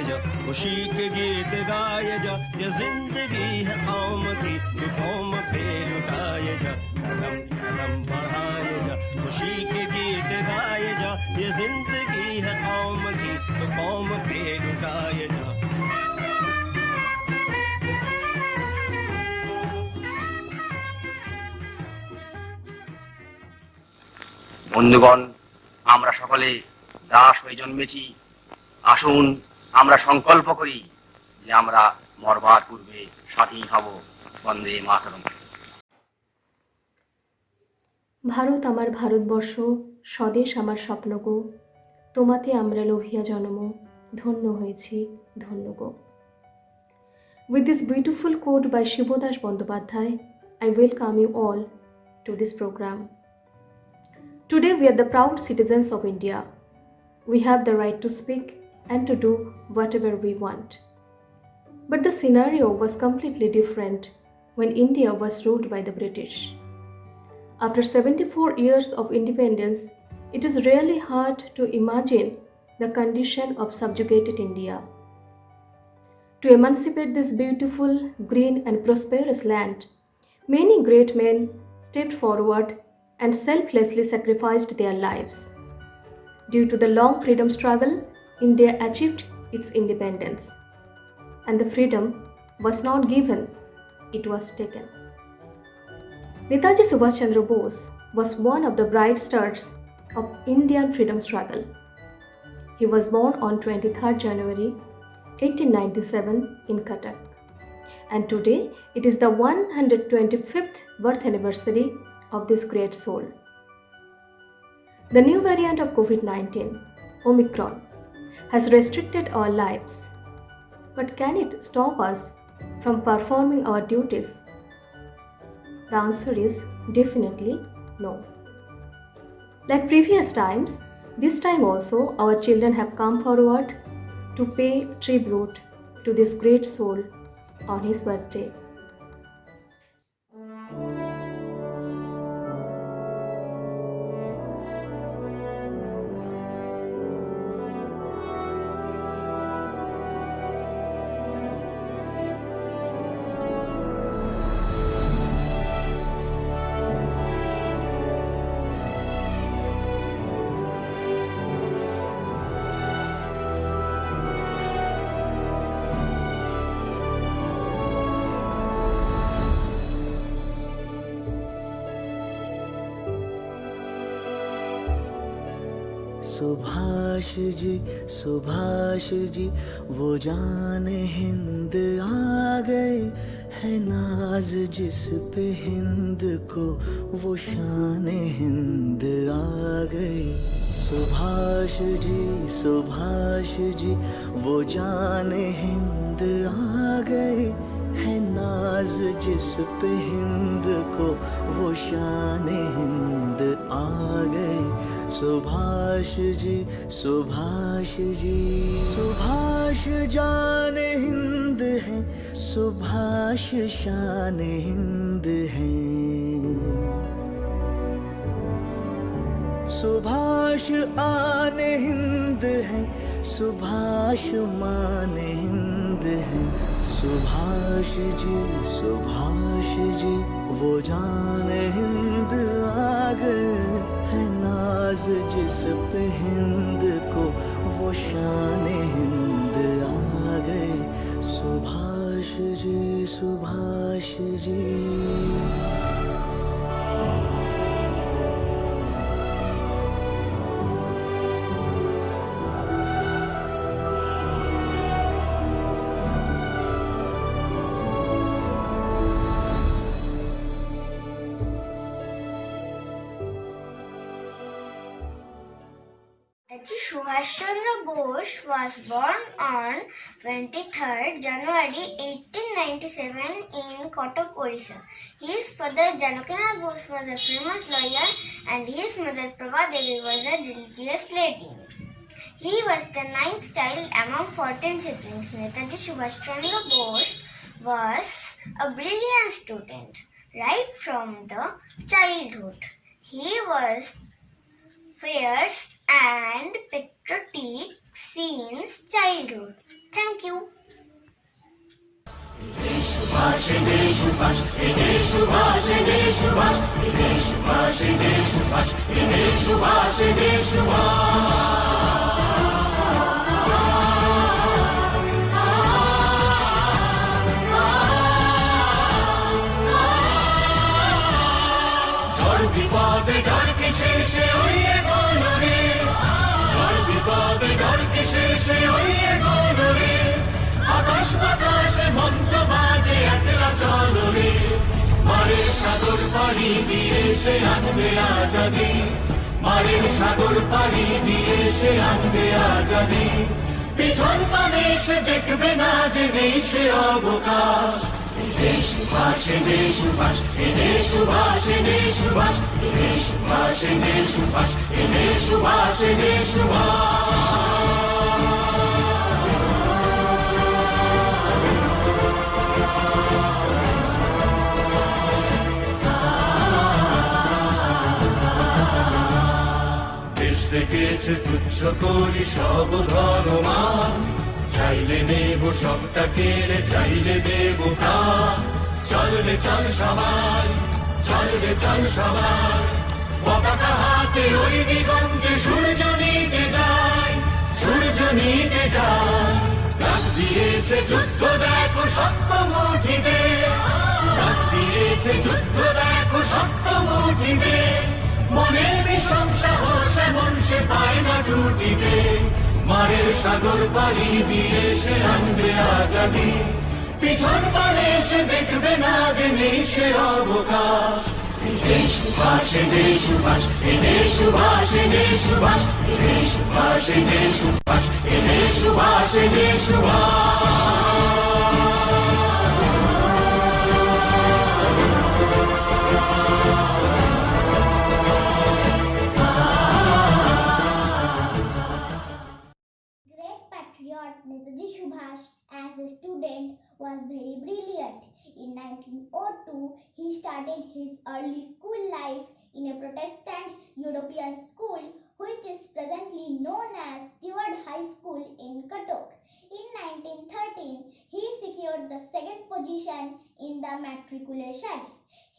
जा, खुशी के गीत गाए जा, ये जिंदगी है कौम की, तू कौम पे लुटाए जा, कदम कदम बढ़ाए जा, खुशी के गीत गाए जा, ये जिंदगी है कौम की, तू कौम पे लुटाए जा। বন্ধুগণ, আমরা সকলে দাস হয়ে জন্মেছি। আসুন আমরা সংকল্প করি যে আমরা মরবার পূর্বে স্বাধীন হব। বন্দে মাতরম। ভারত আমার ভারতবর্ষ, স্বদেশ আমার স্বপ্ন গো, তোমাতে আমরা লোভিয়া জন্ম, ধন্য হয়েছি ধন্য গো। With this beautiful quote by Shibodas Bandyopadhyay, I welcome you all to this program. Today we are the proud citizens of India. We have the right to speak and to do whatever we want. But the scenario was completely different when India was ruled by the British. After 74 years of independence, it is really hard to imagine the condition of subjugated India. To emancipate this beautiful, green and prosperous land, many great men stepped forward and selflessly sacrificed their lives. Due to the long freedom struggle, India achieved its independence. And the freedom was not given, it was taken. Netaji Subhash Chandra Bose was one of the bright stars of Indian freedom struggle. He was born on 23rd January 1897 in Cuttack. And today it is the 125th birth anniversary of this great soul. The new variant of COVID-19, Omicron, has restricted our lives. But can it stop us from performing our duties? The answer is definitely no. Like previous times, this time also our children have come forward to pay tribute to this great soul on his birthday. Subhash ji वो जान हिंद आ गए, है नाज जिस पे हिंद को, वो शान हिंद आ गए। सुभाष जी वो जान हिंद आ गए, है नाज जिस पे हिंद को, वो शान हिंद आ गए। सुभाष जान हिंद है, सुभाष शान हिंद है। सुभाष आन हिंद है, सुभाष मान हिंद है। सुभाष जी वो जान हिंद आ गए, है नाज जिस पे हिंद को, वो शान हिंद आ गए। Subhash ji Netaji Subhash Chandra Bose was born on 23rd January 1897 in Cuttack, Odisha. His father Janakinath Bose was a famous lawyer and his mother Prabha Devi was a religious lady. He was the 9th child among 14 siblings. Netaji Subhash Chandra Bose was a brilliant student right from the childhood. He was fierce and patriotic since childhood. Thank Thank you. বিপদে ডর কিসের সে হইয়ে গোলরে, ঝড় বিপদে ডর কিসের সে হইয়ে গোলরে, আকাশ বাতাসে মন্ত্র বাজে একলা চলরে, মারের সাগর পাড়ি দিয়ে সে আনবে আজাদি, মারের সাগর পাড়ি দিয়ে সে আনবে আজাদি, পিছন পানে সে দেখবে না যে নেই সে অবকাশ। যে সুভাষ যে সুভাষ যে সুভাষ যে সুভাষ যে সুভাষ যে সুভাষ যে সুভাষ যে সুভাষ। দেশ দেখেছে তুচ্ছ করি সব ধর্মমান, চাইলে নেব সবটা কেড়ে চাইলে দেব প্রাণ, চল রে চল সবাই, চল রে চল সবাই, পতাকা হাতে ওই দিগন্তে সূর্য নিতে যায়, সূর্য নিতে যায়, ডাক দিয়েছে যুদ্ধ দেখো সপ্ত মুঠিতে, ডাক দিয়েছে যুদ্ধ দেখো সপ্ত মুঠিতে, মনের বিষম সাহস এমন সে পায় না টুটিতে, মারের সাগর পাড়ি দিয়ে সে আনবে আজাদি, পিছন পানে সে দেখবে না যে নেই সে অবকাশ। যে সুভাষ যে সুভাষ যে সুভাষ যে সুভাষ যে সুভাষ যে সুভাষ যে সুভাষ যে Subhash. Patriot Netaji Subhash as a student was very brilliant. In 1902, he started his early school life in a Protestant European school which is presently known as Stewart High School in Cuttack. In 1913, he secured the second position in the matriculation.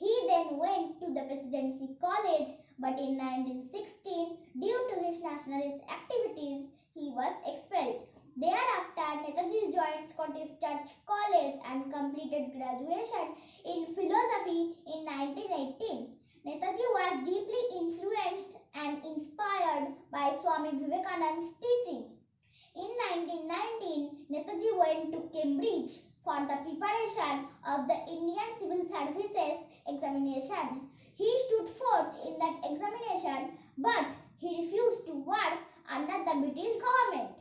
He then went to the Presidency College, but in 1916, due to his nationalist activities, he was expelled. Thereafter, Netaji joined Scottish Church College and completed graduation in philosophy in 1918. Netaji was deeply influenced and inspired by Swami Vivekananda's teaching. In 1919, Netaji went to Cambridge for the preparation of the Indian Civil Services examination. He stood forth in that examination, but he refused to work under the British government.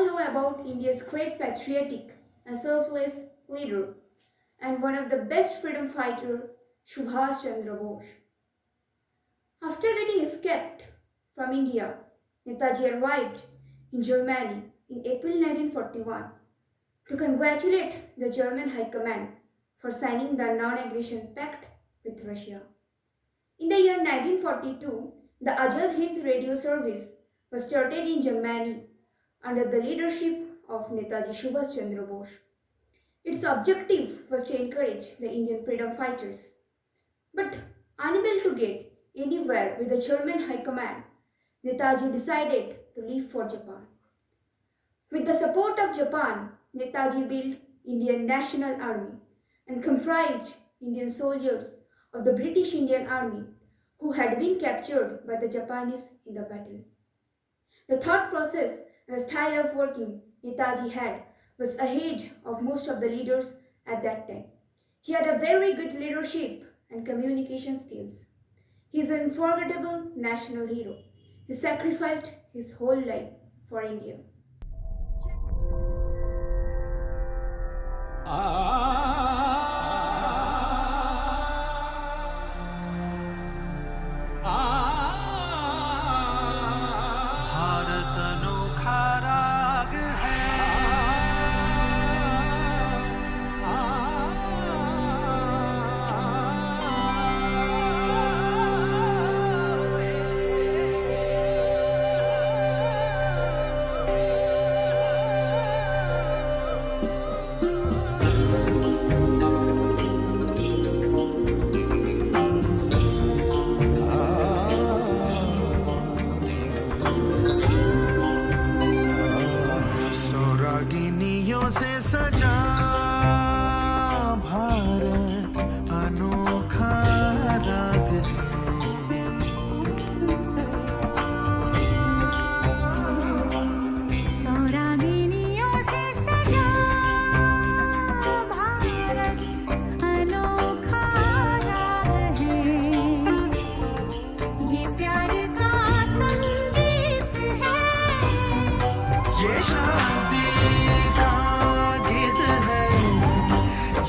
all know about India's great patriotic and selfless leader and one of the best freedom fighter, Subhash Chandra Bose. After getting escaped from India, Netaji arrived in Germany in April 1941 to congratulate the German High Command for signing the Non-Aggression Pact with Russia. In the year 1942, the Azad Hind Radio Service was started in Germany under the leadership of Netaji Subhash Chandra Bose. Its objective was to encourage the Indian freedom fighters. But unable to get anywhere with the German High Command, Netaji decided to leave for Japan. With the support of Japan, Netaji built Indian National Army and comprised Indian soldiers of the British Indian Army who had been captured by the Japanese in the battle. The thought process and the style of working Netaji had was ahead of most of the leaders at that time. He had a very good leadership and communication skills. He is an unforgettable national hero. He sacrificed his whole life for India. Bharat अनोखा राग है सौरागिनियों से सजा भारत अनोखा राग सौरागिनियों से सजा भारत अनोखा राग है ये प्यार का संगीत है ये शांति का गीत है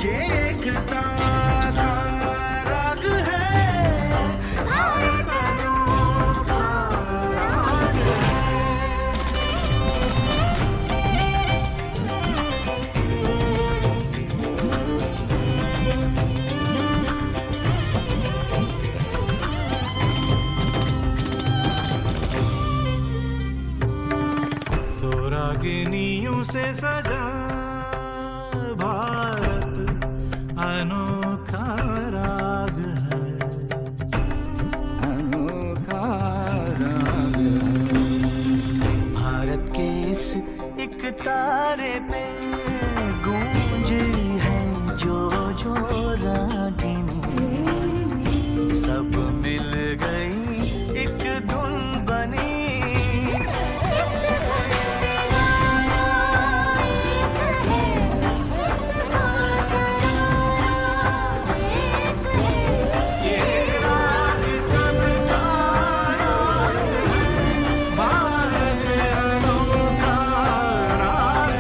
ये एकता का राग है भारत अनोखा राग है सौरागिनियों से सजा भारत अनोखा राग है अनोखा राग है भारत के इस एक तारे पे गूंजी है जो जो रागिनी सब मिल गई एक धुन बनी इस धुन दीवाना एक है इस धुन करारा एक है ये राग सबका राग है भारत अनोखा राग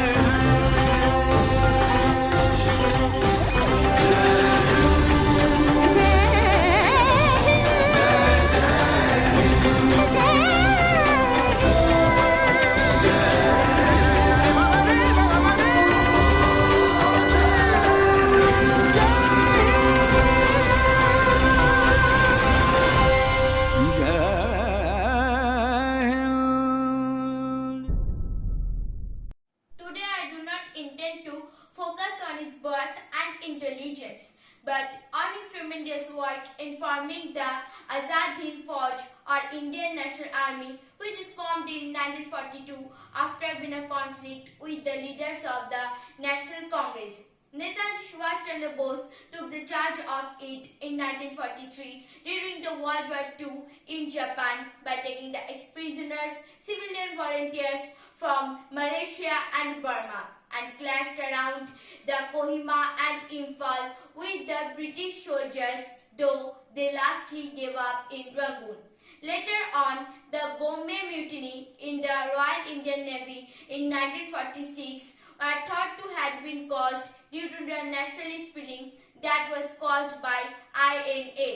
Today I do not intend to focus on his birth and intelligence, but on his tremendous work in forming the Azad Hind Fauj or Indian National Army, which is formed in 1942 after being a conflict with the leaders of the National Congress. Netaji Subhash Chandra Bose took the charge of it in 1943 during the World War II in Japan by taking the ex-prisoners, civilian volunteers from Malaysia and Burma and clashed around the Kohima and Imphal with the British soldiers, though they lastly gave up in Rangoon. Later on, the Bombay Mutiny in the Royal Indian Navy in 1946 were thought to have been caused due to the nationalist feeling that was caused by INA.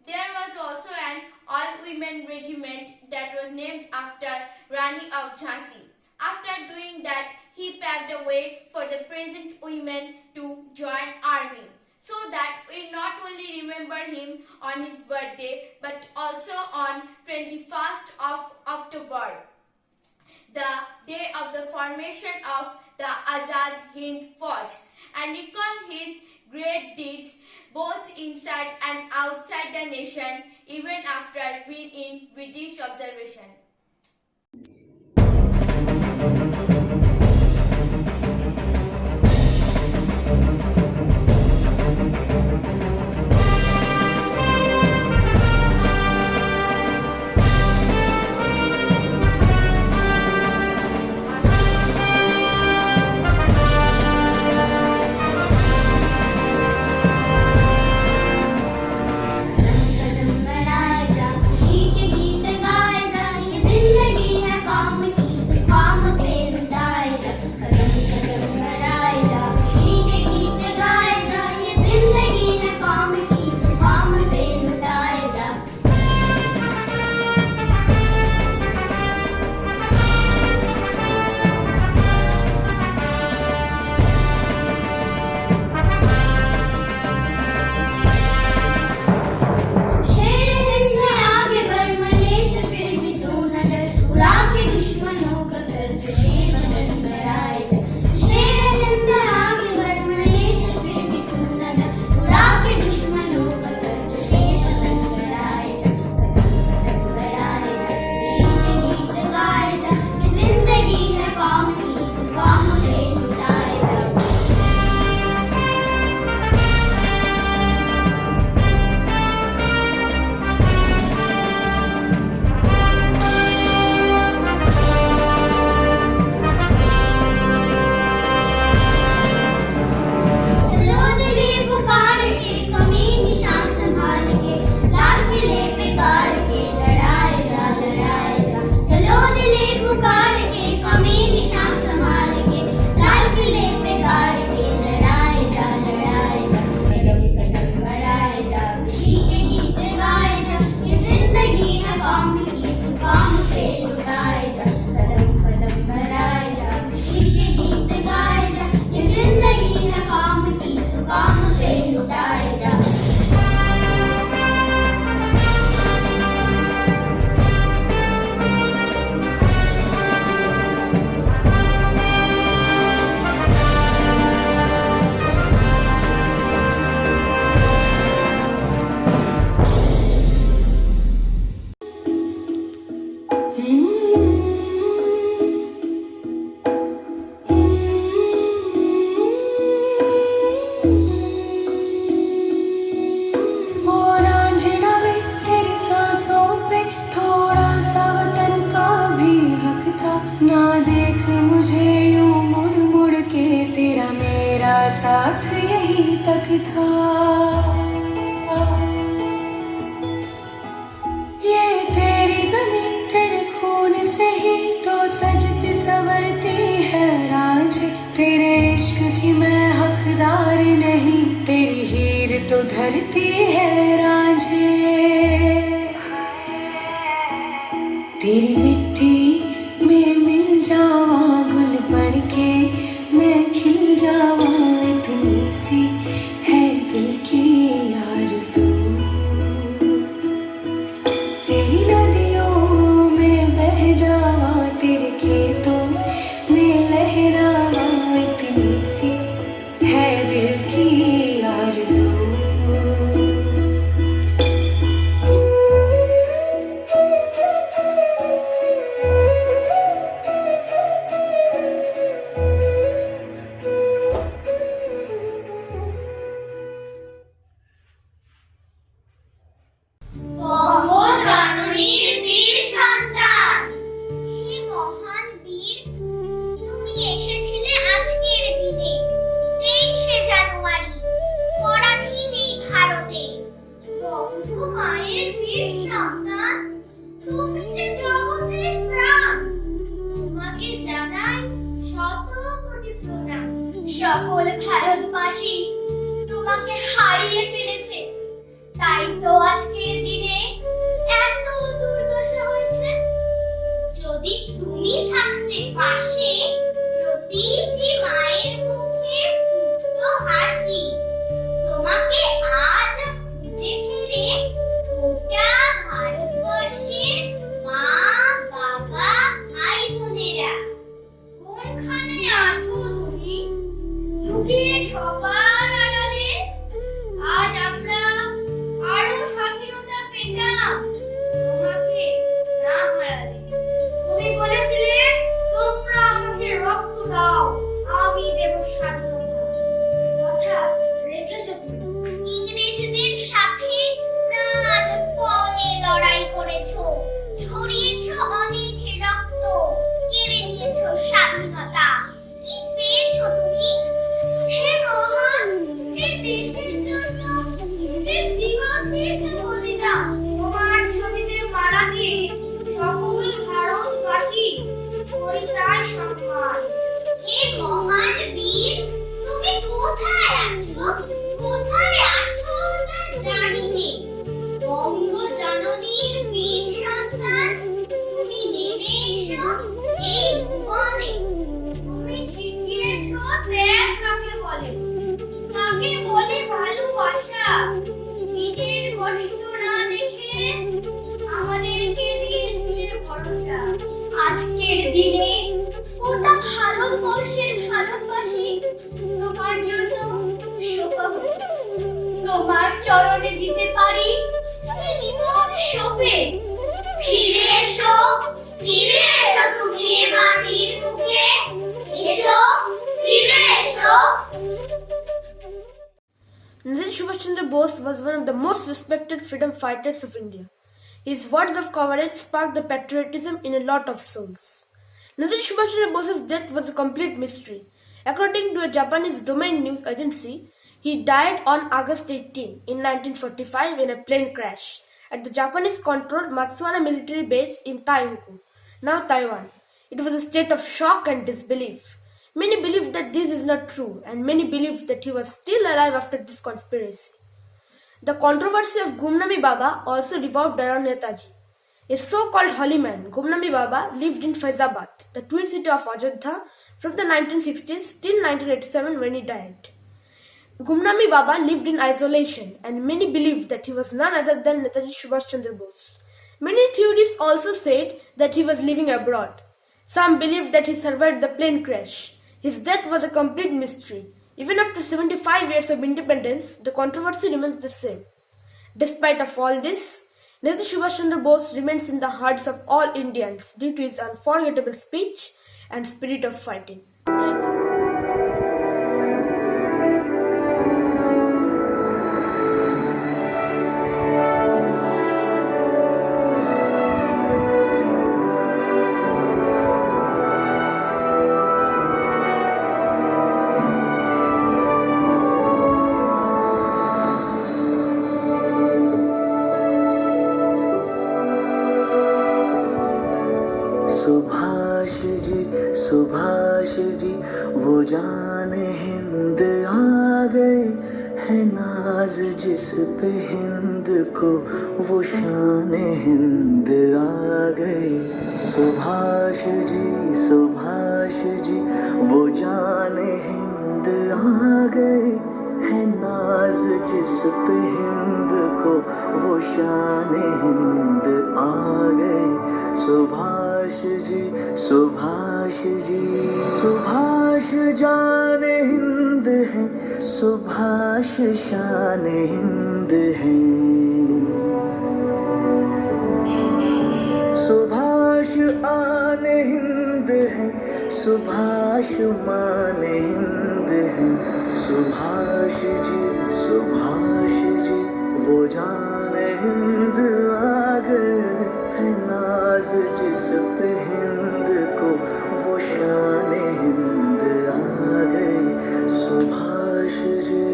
There was also an all-women regiment that was named after Rani of Jhansi. After doing that, he paved the way for the present women to join army, so that we not only remember him on his birthday but also on 21st of October, the day of the formation of the Azad Hind Fauj, and recall his great deeds both inside and outside the nation, even after being in British observation. साथ यही तक था। ये तेरी ज़मीं तेरे खून से ही तो सजती संवरती है रांझे, तेरे इश्क की मैं हकदार नहीं, तेरी हीर तो धरती है रांझे। तेरी मिट्टी में मिल जावा गुल बन के मैं खिल जावा, इतनी सी है दिल की आरज़ू। तेरी नदियों में बह जावा, तेरे खेतों में लहरावा, इतनी सी है दिल की आरज़ू। সকল ভারতবাসী তোমাকে হারিয়ে ফেলেছে, তাই তো আজকের দিনে এত দুর্দশা হয়েছে। যদি তুমি থাকতে পাশে, প্রতিটি মায়ের মুখে ফুটতো হাসি। তোমাকে আজ খুঁজে ফিরে গোটা ভারতবর্ষের মা, বাবা, ভাই বোনেরা। কোনখানে আছো তুমি, লুকিয়ে সবার আড়ালে? আজ আমরা আরো স্বাধীনতা পেতাম তোমাকে না হারালে। তুমি বলেছিলে তোমরা আমাকে রক্ত দাও, আমি দেব স্বাধীনতা। কথা রেখেছ তুমি। ইংরেজদের সাথে প্রাণপণে লড়াই করেছো, ঝরিয়েছো অনেক রক্ত, কেড়ে নিয়েছো স্বাধীনতা। কি পেয়েছো তুমি? হে মহান, হে দেশের জন্য নিজের জীবন দিয়েছো বলিদান। তোমার ছবিতে মালা দিয়ে সকল ভারতবাসী করি তাই সম্মান। হে মহান বীর, তুমি কোথায় আছো? কোথায় আছো তা জানি নে। বঙ্গ জননীর বীর সন্তান, তুমি নেমে এসো এই ভুবনে। তুমি শিখিয়েছো ত্যাগ কাকে বলে, কাকে বলে ভালোবাসা। নিজের কষ্ট না দেখে আমাদেরকে দিয়েছিলে ভরসা। আজকের দিনে গোটা ভারতবর্ষের ভারতবাসী তোমার জন্য শোকাহত। তোমার চরণে দিতে পারি এ জীবন সঁপে। ফিরে এসো, ফিরে এসো তুমি এ মাটির বুকে। এসো, ফিরে এসো। Netaji Subhash Chandra Bose was one of the most respected freedom fighters of India. His words of courage sparked the patriotism in a lot of souls. Netaji Subhash Chandra Bose's death was a complete mystery. According to a Japanese domain news agency, he died on August 18 in 1945 in a plane crash at the Japanese-controlled Matsuana military base in Taihoku, now Taiwan. It was a state of shock and disbelief. Many believed that this is not true, and many believed that he was still alive after this conspiracy. The controversy of Gumnami Baba also revolved around Netaji. A so-called holy man, Gumnami Baba, lived in Faizabad, the twin city of Ajodhya, from the 1960s till 1987 when he died. Gumnami Baba lived in isolation, and many believed that he was none other than Netaji Subhash Chandra Bose. Many theories also said that he was living abroad. Some believed that he survived the plane crash. His death was a complete mystery. Even after 75 years of independence, the controversy remains the same. Despite of all this, Netaji Subhash Chandra Bose remains in the hearts of all Indians due to his unforgettable speech and spirit of fighting. Thank you. Subhash ji वो जान हिंद आ गए है, नाज जिस पे हिंद को वो शान हिंद आ गए। सुभाष जी वो जान हिंद आ गए है, नाज जिस पे हिंद को वो शान हिंद आ गए। सुभाष जी सुभाष जान हिंद है, सुभाष शान हिंद है। सुभाष आन हिंद है, सुभाष मान हिंद है। सुभाष जी वो जान हिंद आ गए है, नाज जिस पे हिंद को वो शान हिंद आ गए। सुभाष जी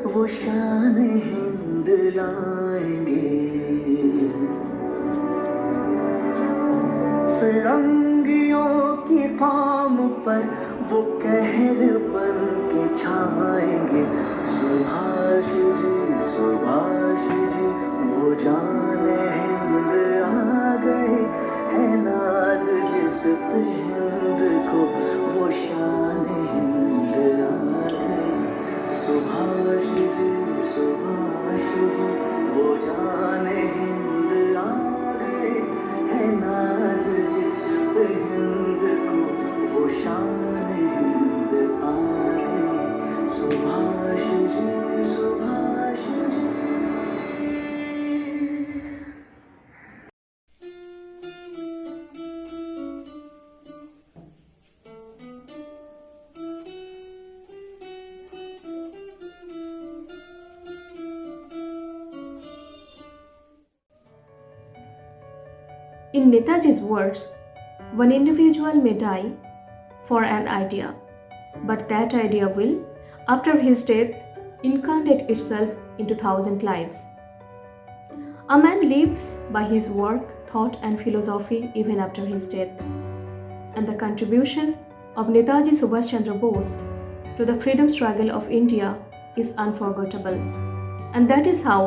वो शान हिंद लाएंगे। फिरंगियों की कौम पर वो कहर बन के छाएंगे। सुभाष जी वो जान हिंद आ गए, है नाज जिस पे हिंद को, वो शान हिंद आ गए। सुभाष जी वो जान हिंद आ गए, है नाज जिस पे हिंद को, वो शान हिंद आ गए। Subhash ji In Netaji's words, one individual may die for an idea, but that idea will, after his death, incarnate itself into 1,000 lives. A man lives by his work, thought and philosophy even after his death. And the contribution of Netaji Subhash Chandra Bose to the freedom struggle of India is unforgettable. And that is how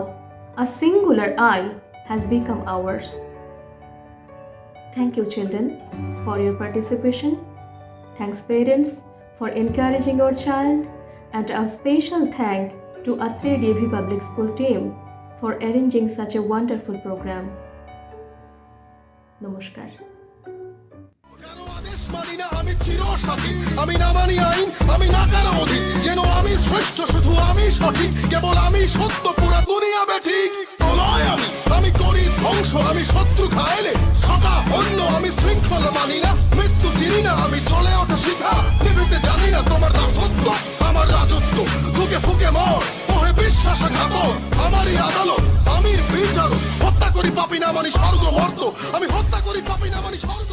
a singular I has become ours. Thank you, children, for your participation. Thanks, parents, for encouraging your child. And a special thank to Atreyee DAV Public School team for arranging such a wonderful program. Namaskar. আমি চিরসাথী, আমি না মানি আইন, আমি না কারো অধীন, যেন আমি শ্রেষ্ঠ, শুধু আমি সঠিক, কেবল আমি সত্য, পুরা দুনিয়া বেঠিক। প্রলয় আমি করি ধ্বংস, আমি শত্রু খাইলে সদা অন্য, আমি শৃঙ্খল মানি না, মৃত্যু চিনি না, আমি চলে ওঠা শিখা, নিভিতে জানি না তোমার দাসত্ব, আমার রাজত্ব, ফুকে ফুকে মর, ওহে বিশ্বাসঘাতক, আমারই আদালত, আমি বিচারক, হত্যা করি পাপি না মানি স্বর্গ মর্ত, আমি হত্যা করি পাপি না মানি স্বর্গ।